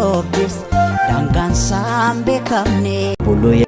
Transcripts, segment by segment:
roobis dangaan saan beekamne bulu.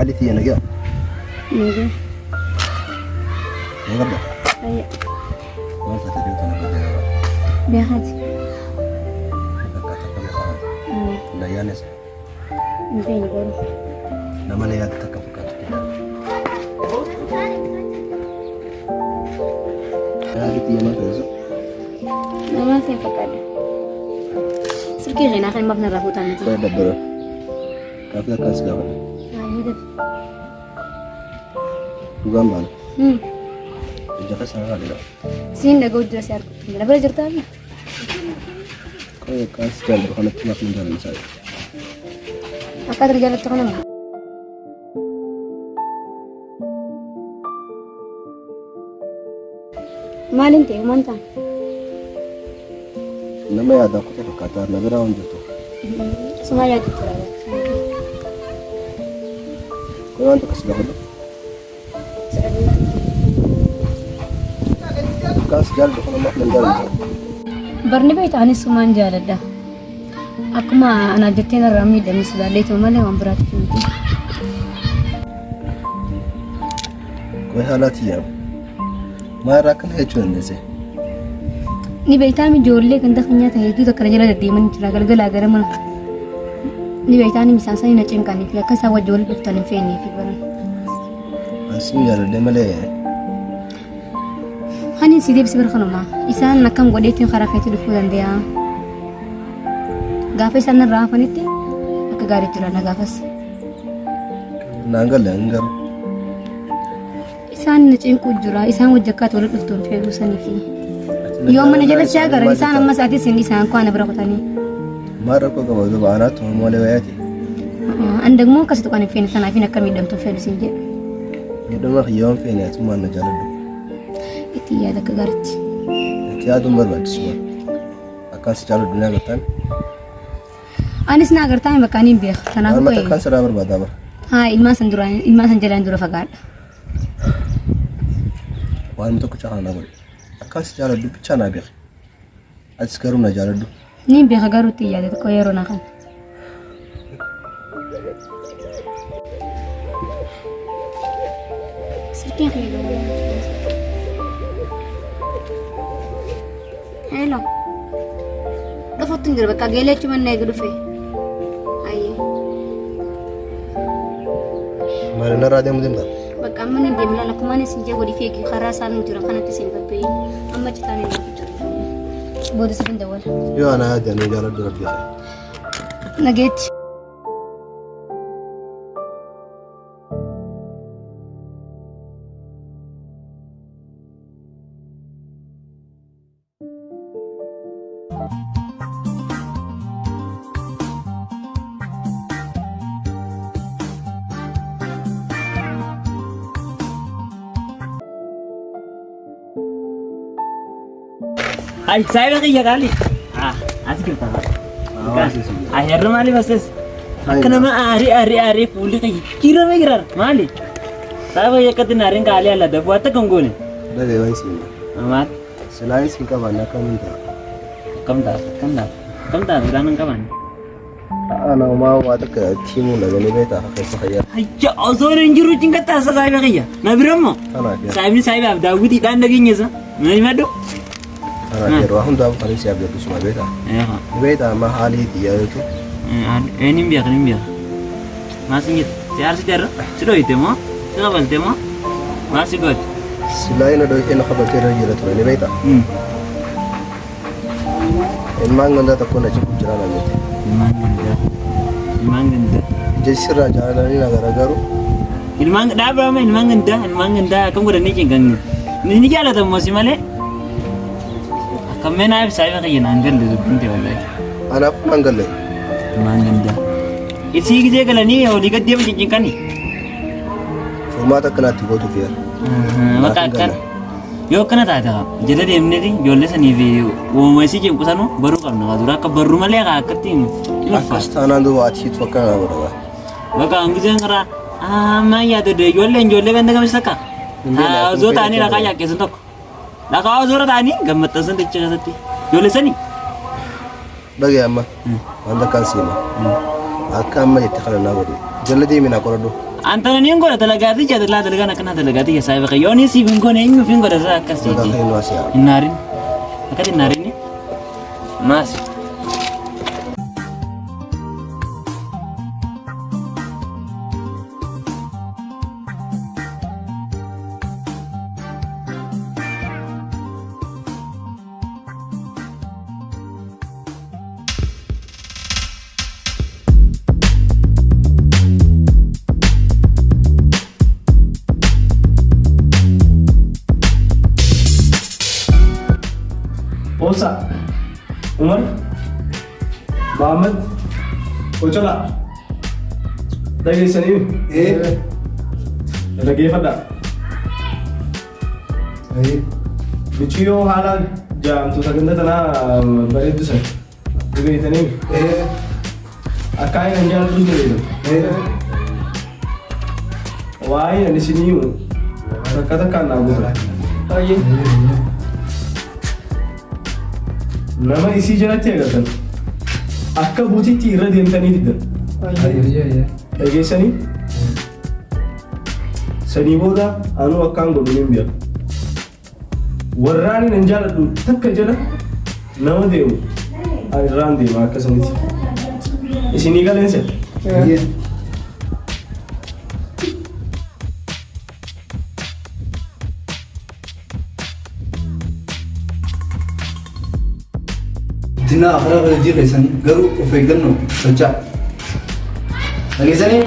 حالتي أنا جا. نجا. ما قبل. أيه. ما أنت تدري أنا بدي. بيهاتي. فكرت أقول لا يانس. نبين يقول. لما لا يتكلم فكرت كده. حالتي أنا تزو. ما في فكرة. سركي غنا خلي ما بنرى هو تاني. دبره. كافي كاس قبل. Dugaan baana. Jaqa sana ada. Siin dhagaa hojii asii argu. Mana bira jirtaa fi? Kau kaas jalan kalau cuma menjalan saja. Akka terjalan tu kan nama. Malin teh mantan. Nama ya ada aku tu kata nabi rawan jatuh. Semua ya tu lah. Kau orang tu kasih dah. Kaas jalan kalau mak menjalan. Barni bayi tani suman jalan dah. Aku mah anak jatena rami dan sudah lewat mana yang berat tu. Kau halati ya. Mara kan hejuan deh. Ni bayi tani jorle kan dah punya tadi tu tak kerja lagi diaman cakap gala gara mana. Ni bayi tani misal saya nak cengkan ni, kalau saya jual betul ni feni fiberan. Asyik jalan deh malah. Hani sidip seberkhana isan nakam godeti kharakati dufudan dia gafes anna rafanite ak gari turana gafes Nangal langar isan necin kujura isan wajjakat wala duftun fi rusani fi yom man jala shagar isan amma saati sin isan ko ana barakotani mara ko ga wadu banat mo lewayati andag mo kasi to kan fi sana fi nakam idam to fi sinje idama yom fi ne atuma na jaladu Iya ada kegarci. Tiada umur semua. Akan secara dunia bertan. Anis na agar tayo makanin biar. Tanah ko eh. Akan serah berbeda ber. Ha ilma sanjalan dura fagar. Wan itu kecah na ber. Akan secara du pecah na biar. Aja sekarang na jalan du. Ni biar garuti ya itu koyero na kan. Setiap hari. Hello. Dapat tinggal baka gele cuma naik dufe. Aye. Mana nara dia mungkin tak? Baka mana dia mula nak mana sih jago di feki kharasan jurang kana tisin bape. Amma cita ni nak jurang. Bodoh sebentar wal. Yo ana ada ni jalan du biar. Naget. Ay, saya lagi ya kali. Asik kita. Akhirnya mali basis. Kenapa ari puli kayak kira megirar mali. Saya ya kata naring kali ala dah buat tak konggol. Dah lewat sini. Amat. Selain sih kawan nak Kam dah, bilang kawan. Ana mau watak ke timu lagi ni beta kasih saya. Ayya, asal renjuru tingkat tak saya lagi ya. Nabiramo. Saya dah Dawudi dan dagingnya sah. Mana madu? Ana biar wahun dah kali siap jadi semua beta. Beta mahal dia itu. Ini biar. Masih gitu. Sudah itu mau? Sudah balik mau? Masih good. Selain ada yang nak baca raja tu ni beta. Emang anda tak kena cukup jalan ni. Ilman ganda. Jadi sirah jalan ni negara-negara. Ilman dah berapa? Ilman ganda. Kamu dah ni cengkang. Ni क्या लगा था मौसम वाले? कम में ना साइब का ये नांगल ले तो बनते वाला है Anaaf naan galle. Maan danda'a. Isii gisee galanii olii gad deemu cincinqanii. Furmaata akkanaatti gootuuf yaala. Maqaa akkana. Yoo akkana taate jala deemnee ijoollee sanii fi uumama isii cimqusanu baruu qabna. Waa dura akka barru malee akkatti Akkas taanaan duuba ati situ akkana godha. Bakka hangiseen karaa amma yaadu ijoollee ganda gamis takka. Osoo ta'anii dhaqaa yaaqessan tokko. Dhaqaa osoo ta'anii gammaxxansan ticha keessatti. Ijoollee sanii. Dhagee amma wanta kan siima. Akka amma jettee kana naa godhu. Jala deeminaa qoradhu. Antara niin godha dalagaati jadalaa dalagaan akkana dalagaati keessaa ifa qayyoon siif hin goone eenyu fi hin godha isaa akkas jechi. Hin naarin. Akkati hin naarin. Maas. Osa, Umar, Muhammad, Ochola. Dhageessanii? Dhaggeeffadha. Michiyyoo haala jaamtu sagantaa tanaa bareeddu san dhageessanii? Akka hin jaalladhu jedhama. Waa'ee ani isinii takka takkaan naa guuta. Nama isii jalatti agartan akka buutitti irra deemtanii diddan. Dhageessanii? Sanii booda anuu akkaan godhu hin beeku. Warraan hin jaalladhu takka jala nama deemu irraan deema akkasumatti. Isinii galeensa? Dina akhiraa hojii keessanii garuu of eeggannoo socho'aa. Dhageessanii?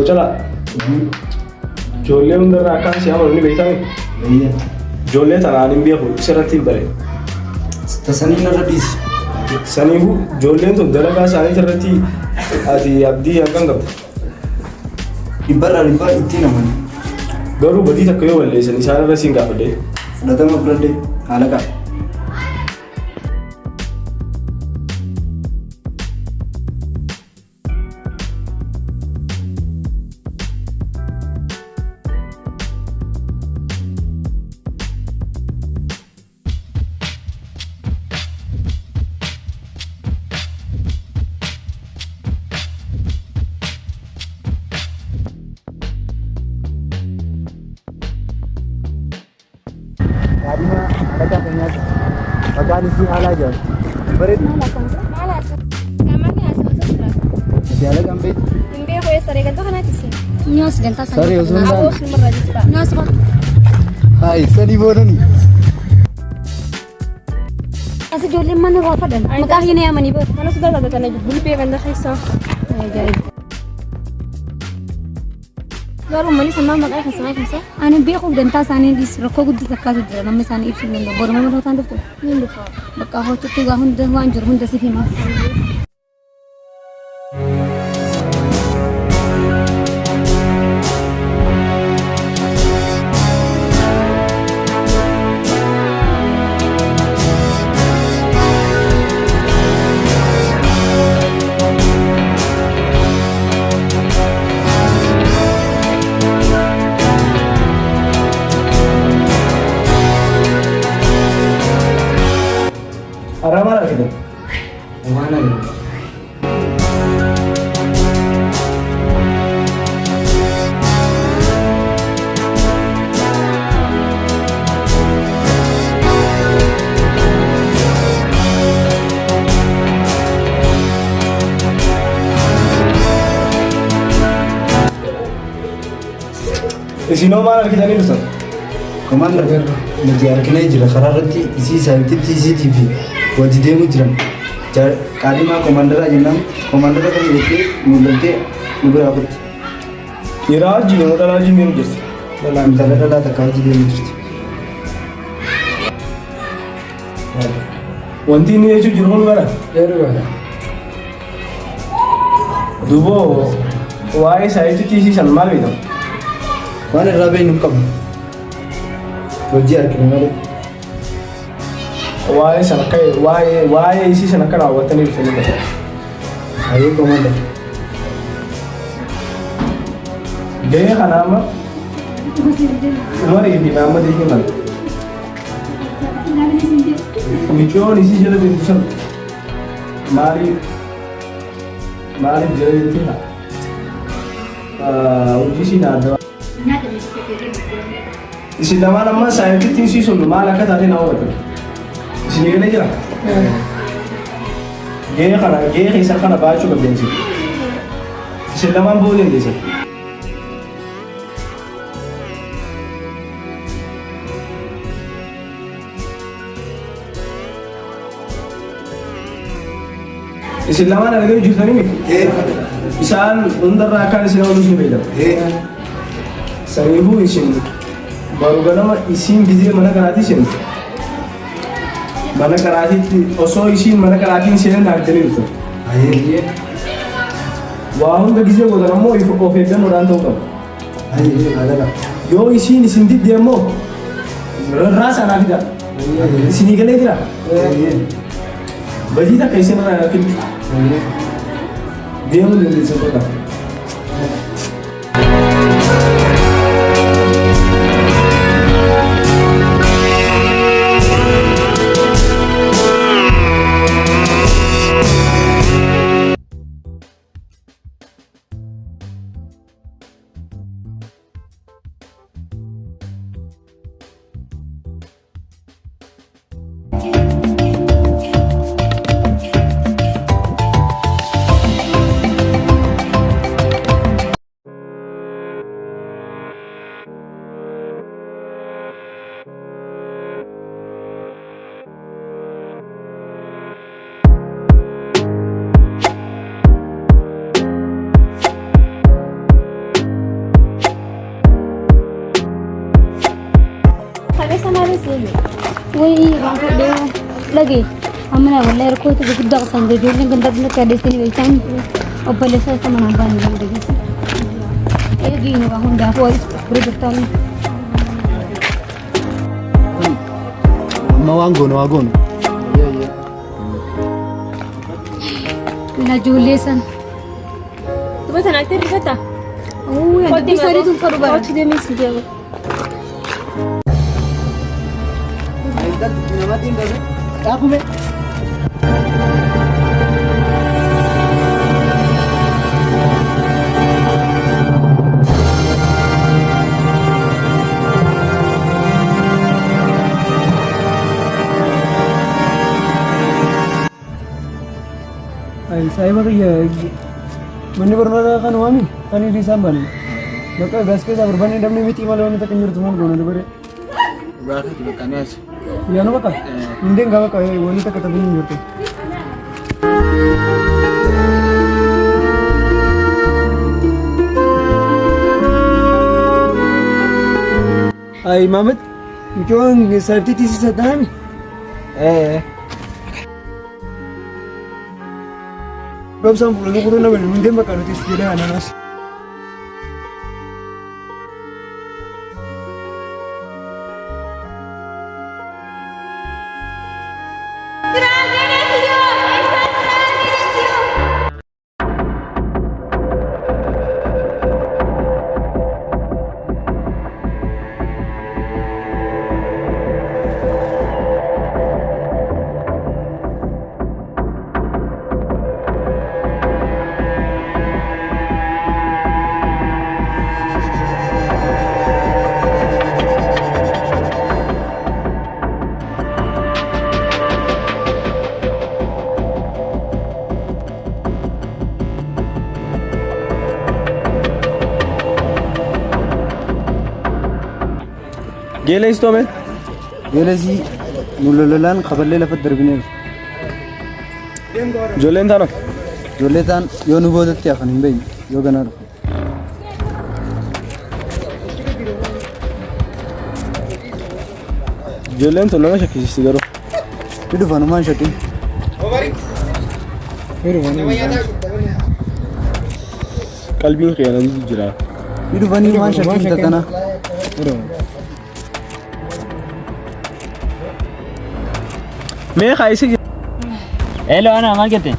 Ochola. Ijoollee hundarraa akkaan si amanu ni beektanii? Ijoollee tanaan hin beeku sirratti hin bare. Tasanii narra dhiisi. Saniifuu ijoolleen tun dalagaa isaanii irratti ati abdii hangam qabda? Dhibbarraa dhibbaa ittiin amanu. Garuu badii takka yoo balleessan isaan irra siin gaafadhe. Fudhatama fudhadhe haala qaba. Adina alaga kenyata. Makani si alaga. Berit. Dia alaga ambet. Imbe hoye sare ganto kana tisi. Nyos ganta sare. Sare usunda. Abos number register. Nyos ba. Hai, sani bodani. Asa jolle man wa fadan. Maka hine amani ba. Mana sudah ada kana bulu pe ganda khaisa. Ajaib. Garu mani sama maka khaisa. Ani be khuf ganta sani dis rako guddi takka jira namme sani ibsu nando. Borma ma hotan dofto. Nindu fa. Baka hotu tu ga hunda wa anjur hunda sifima. Arama lagi tu. Mana ni? Isinoo maal argitanii dhuftan? Komaandar nuti arginee jira karaa irratti isii isaaniitti isiitii fi wajji deemu jiran. Qaadimaa komaandaraa jennaan komaandara kan jettee mul'attee nu biraa kutti. Iraji modalaji ni mjirti. Dalam dala takkaji deemu jirti. Wanti inni jechuun jiru kun gara. Dheeruudha. Duboo waa'ee saayitii tiisisan maal beekamu? Waan irraa beeknu hin qabnu. Hojii arginu malee. Waa'ee sana akka waa'ee isii sana akka raawwatanii dhufanii dha. Hayee komanda. Gahee kana amma umarii fi naamma deemee mala. Michoon isii jala deemtu sana maaliif jala deemtee haa? Hojii isii naaddaa. Isin lamaan amma saayitii isii sun maal akka taate na hubatan. Isin eegalee jira? Gahee keessa kana baachuu qabdeensi. Isin lamaan booda hin geessan. Isin lamaan arginu jirtanii miti? Isaan hundarraa akkaan isin ooluuf ni beekamu. Saniifuu isin baru ganama isin gizee mana karaati isin mana karaatiitti osoo isin mana karaatiin seenan dhaabatanii dhuftan. Hayee. Waa hunda gizee godhan ammoo of eeggannoodhaan ta'uu qabu. Hayee haadhala. Yoo isin didde ammoo rarraa sanaa fida. Isinii galee jira? Bajii takka isin irraa yaakin deemuu dandeessan godha. وي لقي أمنا والله ركوت بقدر قصان جدول لكن بدنا كادستني بيتان وبلسه كمان عبان جدول لقي نبغى هم دافوا بريدتان ما وانغون لا جوليسن بس أنا أكتر كذا أوه يا دكتور ساري تون كرو بارا كذا ميس جاوا Aku me. Saya makanya mana berada kan wami kan ini samban. Maka gas kita berbanding dengan miti malah wanita kenyur teman kono lebih. Berarti juga kanes. Ya no baka. Hindi enggak baka wanita kata bingung gitu. Ay Mamat, ikaw ang safety thesis sa dami. Bab sampul lu kurun naman hindi makano thesis dila ananas. Gele isto me? Gelezi mululalan khaballe lafat darbine. Jolen thana? Joletan yonu bodatti afan himbe yoganar. Ijoolleen tun nama shakkisiisti garuu. Ni dhufan maan shakkin. Ni dhufan. Qalbiin qeerransi jira. Ni dhufan maan shakkin takkana. Mee kaayisi jira. Hello ana maal jette?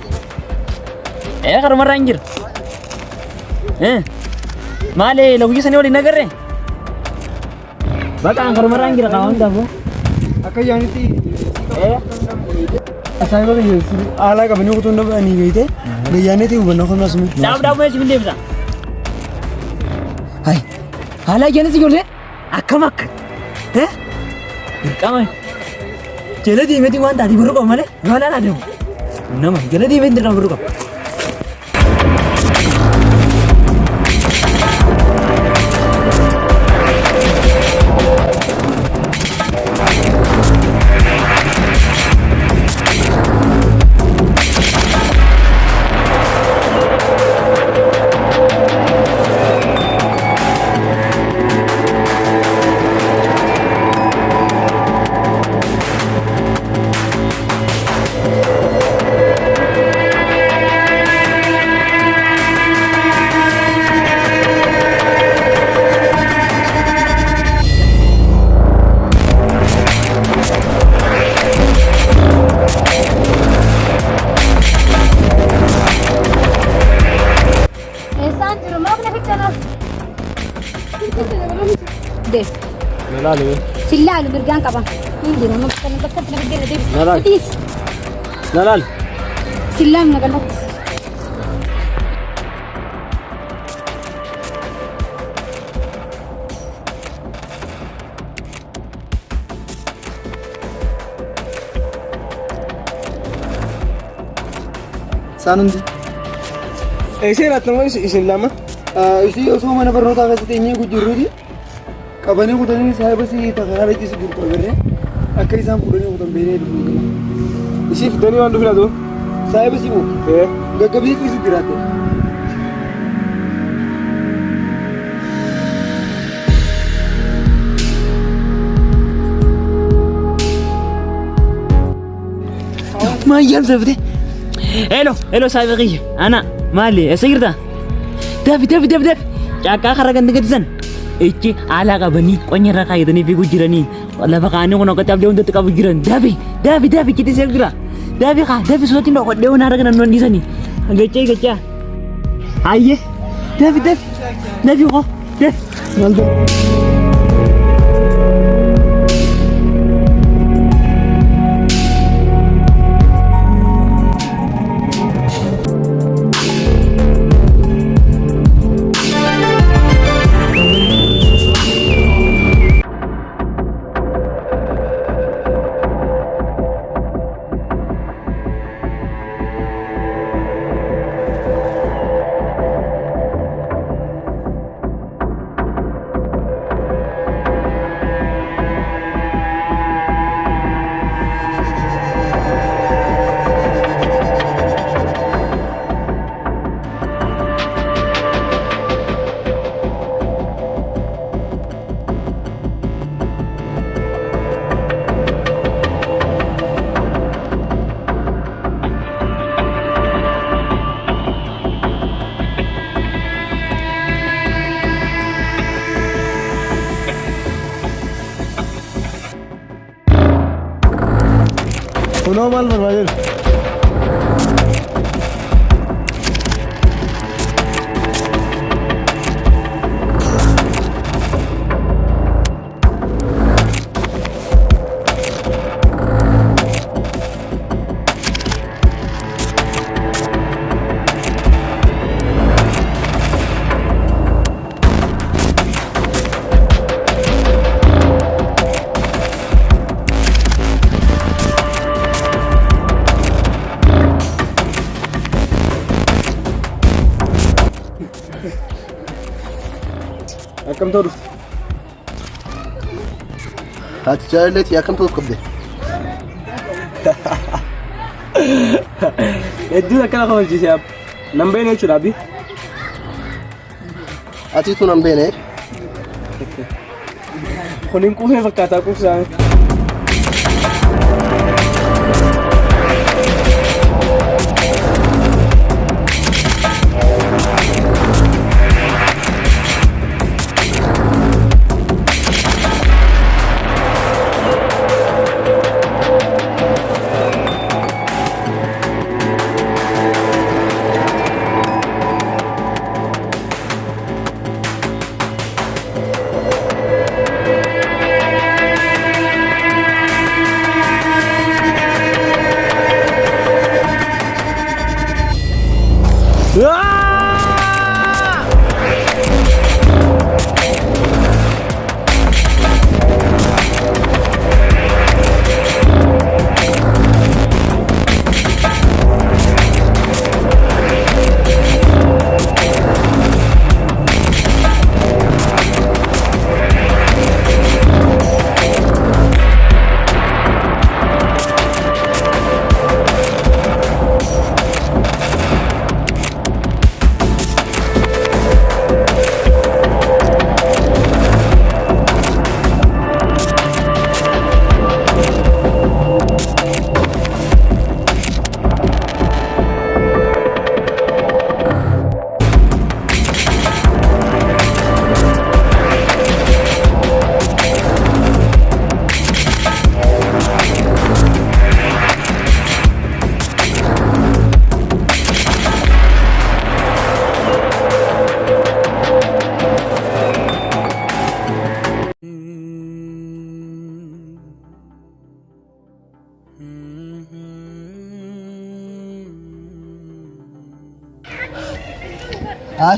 Karumarraa hin jiru. Maali laguyyii sanii waliin agarre? Bakka an karumarraa hin jira qaama hundaafuu. Akka yaanitti asaayiba biyyeessi haala qabanii kutuu hin dhabanii beekte gayyaanee ta'e hubannaa kan asuma. Dhaabuu meeshaa hin deebisa. Hai haala ijaanis ijoollee akkam akka dirqama jala deemeetii waan taatee birruu qaba malee maalaan adeemu nama jala deemeetii dirqama birruu qaba. Silalu bergang kapan? Ini nama bukan tempat lebih dari. Petis. Nalal. Silam nak kalau. Sanundi. Isin atnama isin lama. Isi osoo mana barnootaa keessatti eenyee gujjirruuti. Qabanii kutanii saayiba si takaraara itti si gurgura garee akka isaan fuudhanii kutan beekee dhufu. Ishii fidanii waan dhufnatu. Saayiba si moo gaggabee itti jiraatte. Mayyam zafte. Hello saayiba kiyya. Ana maali esa jirta? Dafi. Cakkaa karaa kan digadisan. Ichi ala qabanii qonyarra kaayatanii fiiguu jiranii lafa kaanii kun akkatti abdii hundatti qabu jiran daafi kiti seel jira daafi sootiin dhokodhee waan haara kanan dhiisanii gachaa hayyee daafi hoo daafi. Kunoo maal barbaadeeru? Akkam ta'u dhufte? Haati jaalalleeti akkam ta'uuf qabde? Hedduun akkana kabalchiise abbi. Nan beene jechuudha abbi. Atiitu nan beene. Kun hin quufee fakkaataa quufsaame.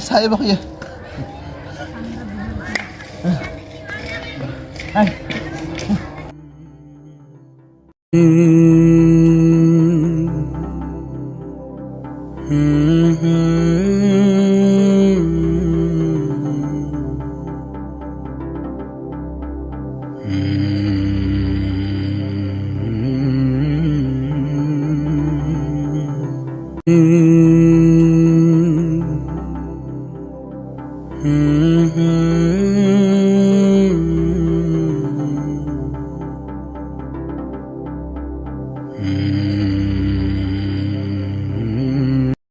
Sahiba ko yan. Mm-hmm.